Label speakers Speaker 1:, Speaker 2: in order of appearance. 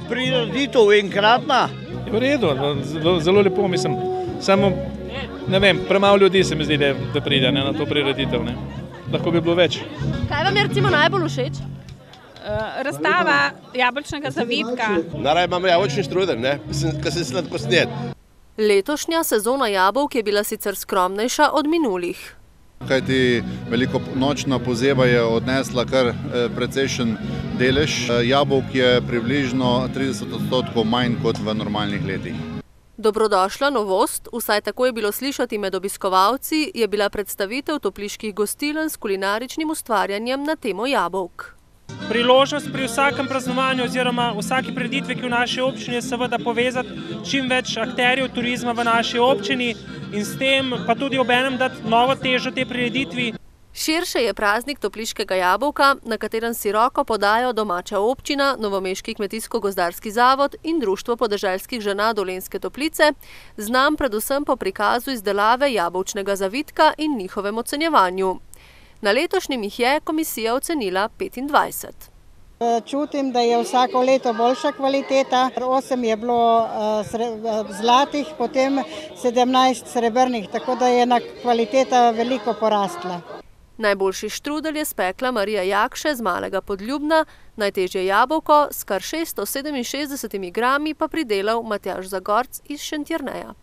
Speaker 1: prireditev enkratna.
Speaker 2: Je v redu, zelo lepo, mislim. Samo, ne vem, premalo ljudi se mi zdi, da pride na to prireditev. Lahko bi bilo več.
Speaker 3: Kaj vam je recimo najbolj všeč?
Speaker 4: Razstava jabolčnega zavitka.
Speaker 5: Naraj imamo jabolčni štrudel, ki se sladkosnjet.
Speaker 3: Letošnja sezona jabolk je bila sicer skromnejša od minulih.
Speaker 6: Kajti veliko nočna pozeba je odnesla kar precejšen delež. Jabolk je približno 30% manj kot v normalnih letih.
Speaker 3: Dobrodošla novost, vsaj tako je bilo slišati med obiskovalci, je bila predstavitev topliških gostiln s kulinaričnim ustvarjanjem na temo jabolk.
Speaker 7: Priložnost pri vsakem praznovanju oziroma vsaki prireditvi, ki v naši občini, je seveda povezati čim več akterjev turizma v naši občini in s tem pa tudi obenem dati novo težo tej prireditvi.
Speaker 3: Širše je praznik topliškega jabolka, na katerem si roko podajo domača občina, Novomeški kmetijsko-gozdarski zavod in Društvo podeželskih žena Dolenjske Toplice, znam predvsem po prikazu izdelave jabolčnega zavitka in njihovem ocenjevanju. Na letošnjim jih je komisija ocenila 25.
Speaker 8: Čutim, da je vsako leto boljša kvaliteta. 8 je bilo zlatih, potem 17 srebrnih, tako da je kvaliteta veliko porastla.
Speaker 3: Najboljši štrudelj je spekla Marija Jakše z Malega Podljubna, najtežje jabolko s kar 667 grami pa pridelal Matjaž Zagorc iz Šentjerneja.